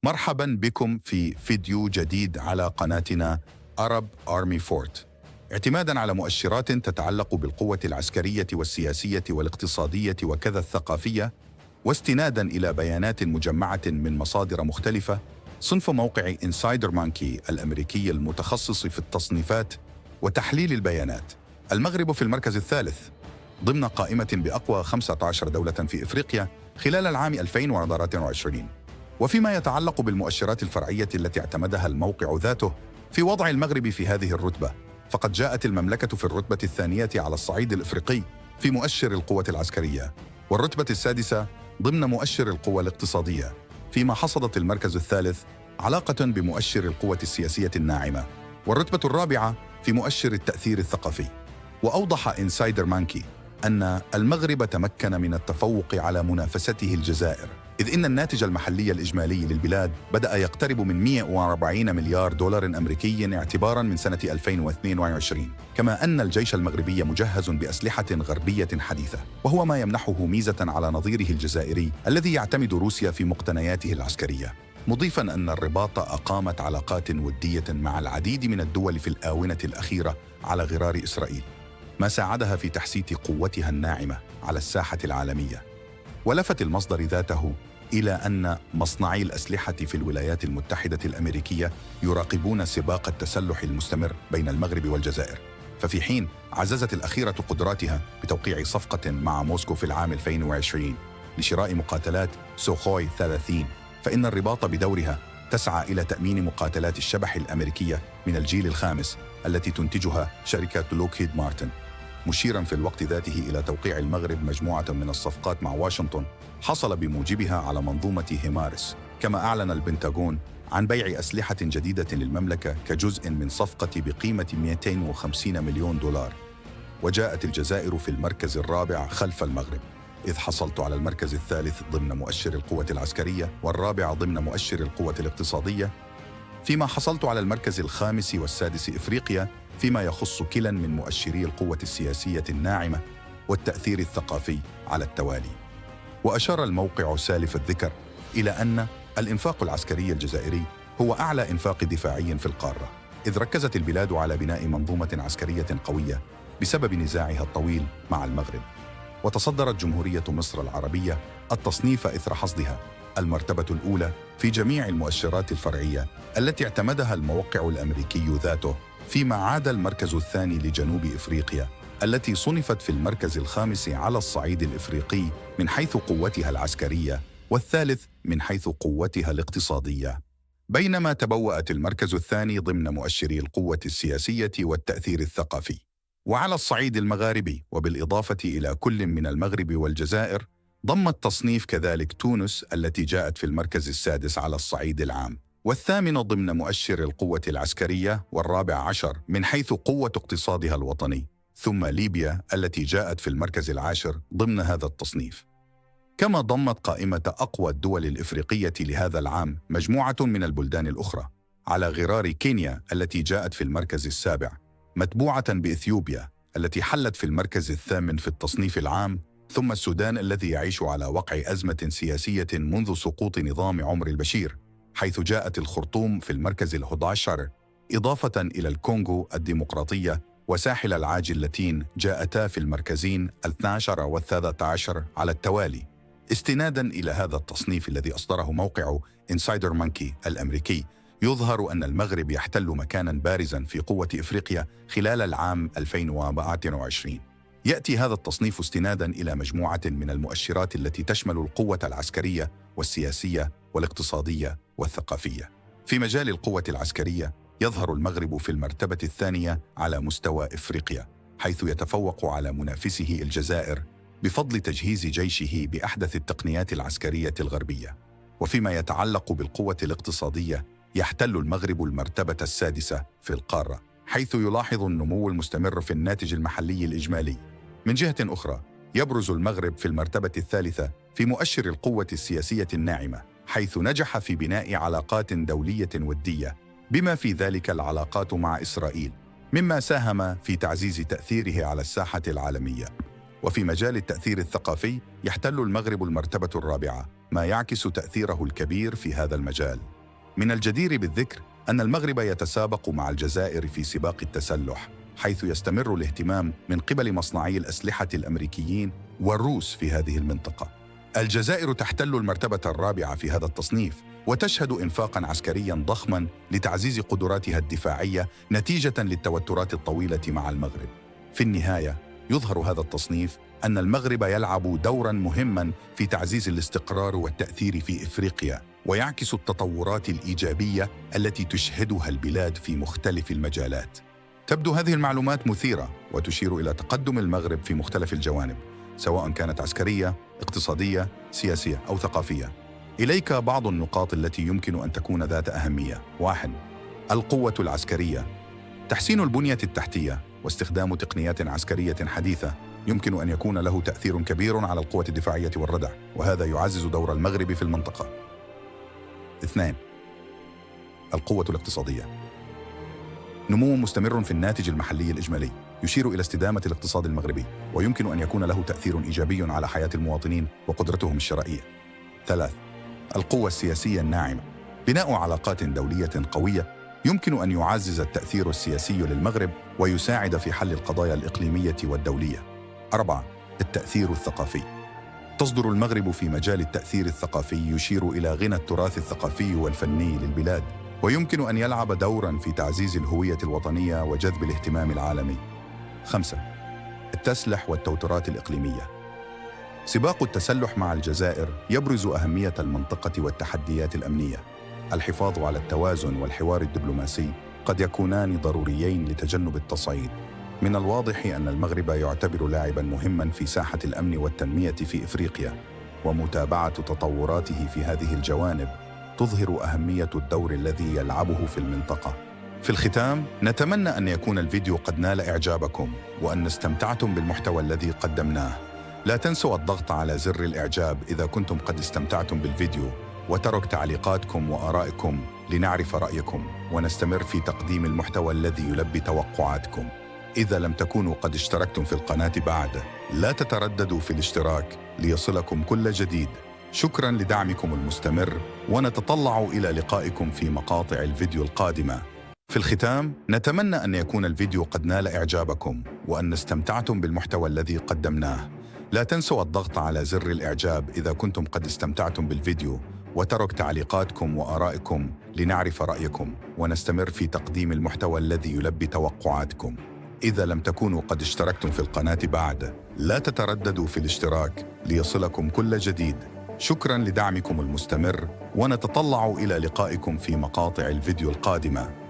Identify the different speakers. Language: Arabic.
Speaker 1: مرحبا بكم في فيديو جديد على قناتنا Arab Army Fort. اعتمادا على مؤشرات تتعلق بالقوة العسكرية والسياسية والاقتصادية وكذا الثقافية، واستنادا إلى بيانات مجمعة من مصادر مختلفة، صنف موقع Insider Monkey الأمريكي المتخصص في التصنيفات وتحليل البيانات، المغرب في المركز الثالث ضمن قائمة بأقوى 15 دولة في إفريقيا خلال العام 2024. وفيما يتعلق بالمؤشرات الفرعية التي اعتمدها الموقع ذاته في وضع المغرب في هذه الرتبة، فقد جاءت المملكة في الرتبة الثانية على الصعيد الإفريقي في مؤشر القوة العسكرية، والرتبة السادسة ضمن مؤشر القوة الاقتصادية، فيما حصدت المركز الثالث علاقة بمؤشر القوة السياسية الناعمة، والرتبة الرابعة في مؤشر التأثير الثقافي. وأوضح إنسايدر مانكي أن المغرب تمكن من التفوق على منافسته الجزائر، إذ إن الناتج المحلي الإجمالي للبلاد بدأ يقترب من 140 مليار دولار أمريكي اعتباراً من سنة 2022، كما أن الجيش المغربي مجهز بأسلحة غربية حديثة، وهو ما يمنحه ميزة على نظيره الجزائري الذي يعتمد روسيا في مقتنياته العسكرية، مضيفاً أن الرباط أقامت علاقات ودية مع العديد من الدول في الآونة الأخيرة على غرار إسرائيل، ما ساعدها في تحسيت قوتها الناعمة على الساحة العالمية. ولفت المصدر ذاته إلى أن مصنعي الأسلحة في الولايات المتحدة الأمريكية يراقبون سباق التسلح المستمر بين المغرب والجزائر، ففي حين عززت الأخيرة قدراتها بتوقيع صفقة مع موسكو في العام 2020 لشراء مقاتلات سوخوي 30، فإن الرباط بدورها تسعى إلى تأمين مقاتلات الشبح الأمريكية من الجيل الخامس التي تنتجها شركة لوكهيد مارتن، مشيراً في الوقت ذاته إلى توقيع المغرب مجموعة من الصفقات مع واشنطن حصل بموجبها على منظومة هيمارس. كما أعلن البنتاغون عن بيع أسلحة جديدة للمملكة كجزء من صفقة بقيمة 250 مليون دولار. وجاءت الجزائر في المركز الرابع خلف المغرب، إذ حصلت على المركز الثالث ضمن مؤشر القوة العسكرية والرابع ضمن مؤشر القوة الاقتصادية، فيما حصلت على المركز الخامس والسادس إفريقيا فيما يخص كلا من مؤشري القوة السياسية الناعمة والتأثير الثقافي على التوالي. وأشار الموقع سالف الذكر إلى أن الإنفاق العسكري الجزائري هو أعلى إنفاق دفاعي في القارة، إذ ركزت البلاد على بناء منظومة عسكرية قوية بسبب نزاعها الطويل مع المغرب. وتصدرت جمهورية مصر العربية التصنيف إثر حصدها المرتبة الأولى في جميع المؤشرات الفرعية التي اعتمدها الموقع الأمريكي ذاته، فيما عاد المركز الثاني لجنوب إفريقيا التي صنفت في المركز الخامس على الصعيد الإفريقي من حيث قوتها العسكرية، والثالث من حيث قوتها الاقتصادية، بينما تبوأت المركز الثاني ضمن مؤشري القوة السياسية والتأثير الثقافي. وعلى الصعيد المغاربي، وبالإضافة إلى كل من المغرب والجزائر، ضم التصنيف كذلك تونس التي جاءت في المركز السادس على الصعيد العام، والثامن ضمن مؤشر القوة العسكرية، والرابع عشر من حيث قوة اقتصادها الوطني، ثم ليبيا التي جاءت في المركز العاشر ضمن هذا التصنيف. كما ضمت قائمة أقوى الدول الإفريقية لهذا العام مجموعة من البلدان الأخرى، على غرار كينيا التي جاءت في المركز السابع، متبوعة بإثيوبيا التي حلت في المركز الثامن في التصنيف العام، ثم السودان الذي يعيش على وقع أزمة سياسية منذ سقوط نظام عمر البشير، حيث جاءت الخرطوم في المركز ال11، إضافة إلى الكونغو الديمقراطية وساحل العاج اللاتين جاءتا في المركزين ال12 وال13 على التوالي. استناداً إلى هذا التصنيف الذي أصدره موقع إنسايدر مانكي الأمريكي، يظهر أن المغرب يحتل مكاناً بارزاً في قوة إفريقيا خلال العام 2024. يأتي هذا التصنيف استناداً إلى مجموعة من المؤشرات التي تشمل القوة العسكرية والسياسية والاقتصادية والثقافية. في مجال القوة العسكرية يظهر المغرب في المرتبة الثانية على مستوى إفريقيا، حيث يتفوق على منافسه الجزائر بفضل تجهيز جيشه بأحدث التقنيات العسكرية الغربية. وفيما يتعلق بالقوة الاقتصادية، يحتل المغرب المرتبة السادسة في القارة، حيث يلاحظ النمو المستمر في الناتج المحلي الإجمالي. من جهة أخرى، يبرز المغرب في المرتبة الثالثة في مؤشر القوة السياسية الناعمة، حيث نجح في بناء علاقات دولية ودية، بما في ذلك العلاقات مع إسرائيل، مما ساهم في تعزيز تأثيره على الساحة العالمية. وفي مجال التأثير الثقافي، يحتل المغرب المرتبة الرابعة، ما يعكس تأثيره الكبير في هذا المجال. من الجدير بالذكر أن المغرب يتسابق مع الجزائر في سباق التسلح، حيث يستمر الاهتمام من قبل مصنعي الأسلحة الأمريكيين والروس في هذه المنطقة. الجزائر تحتل المرتبة الرابعة في هذا التصنيف، وتشهد إنفاقاً عسكرياً ضخماً لتعزيز قدراتها الدفاعية نتيجة للتوترات الطويلة مع المغرب. في النهاية، يظهر هذا التصنيف أن المغرب يلعب دوراً مهماً في تعزيز الاستقرار والتأثير في إفريقيا، ويعكس التطورات الإيجابية التي تشهدها البلاد في مختلف المجالات. تبدو هذه المعلومات مثيرة وتشير إلى تقدم المغرب في مختلف الجوانب، سواء كانت عسكرية، اقتصادية، سياسية أو ثقافية. إليك بعض النقاط التي يمكن أن تكون ذات أهمية. 1. القوة العسكرية. تحسين البنية التحتية واستخدام تقنيات عسكرية حديثة يمكن أن يكون له تأثير كبير على القوة الدفاعية والردع، وهذا يعزز دور المغرب في المنطقة. 2. القوة الاقتصادية. نمو مستمر في الناتج المحلي الإجمالي يشير إلى استدامة الاقتصاد المغربي، ويمكن أن يكون له تأثير إيجابي على حياة المواطنين وقدرتهم الشرائية. 3. القوة السياسية الناعمة. بناء علاقات دولية قوية يمكن أن يعزز التأثير السياسي للمغرب ويساعد في حل القضايا الإقليمية والدولية. 4. التأثير الثقافي. تصدر المغرب في مجال التأثير الثقافي يشير إلى غنى التراث الثقافي والفني للبلاد، ويمكن أن يلعب دوراً في تعزيز الهوية الوطنية وجذب الاهتمام العالمي. 5. التسلح والتوترات الإقليمية. سباق التسلح مع الجزائر يبرز أهمية المنطقة والتحديات الأمنية. الحفاظ على التوازن والحوار الدبلوماسي قد يكونان ضروريين لتجنب التصعيد. من الواضح أن المغرب يعتبر لاعباً مهماً في ساحة الأمن والتنمية في إفريقيا، ومتابعة تطوراته في هذه الجوانب تظهر أهمية الدور الذي يلعبه في المنطقة. في الختام، نتمنى أن يكون الفيديو قد نال إعجابكم وأن استمتعتم بالمحتوى الذي قدمناه. لا تنسوا الضغط على زر الإعجاب إذا كنتم قد استمتعتم بالفيديو، وترك تعليقاتكم وآرائكم لنعرف رأيكم ونستمر في تقديم المحتوى الذي يلبي توقعاتكم. إذا لم تكونوا قد اشتركتم في القناة بعد، لا تترددوا في الاشتراك ليصلكم كل جديد. شكراً لدعمكم المستمر، ونتطلع إلى لقائكم في مقاطع الفيديو القادمة. في الختام، نتمنى أن يكون الفيديو قد نال إعجابكم وأن استمتعتم بالمحتوى الذي قدمناه. لا تنسوا الضغط على زر الإعجاب إذا كنتم قد استمتعتم بالفيديو، وترك تعليقاتكم وآرائكم لنعرف رأيكم ونستمر في تقديم المحتوى الذي يلبي توقعاتكم. إذا لم تكونوا قد اشتركتم في القناة بعد، لا تترددوا في الاشتراك ليصلكم كل جديد. شكراً لدعمكم المستمر، ونتطلع إلى لقائكم في مقاطع الفيديو القادمة.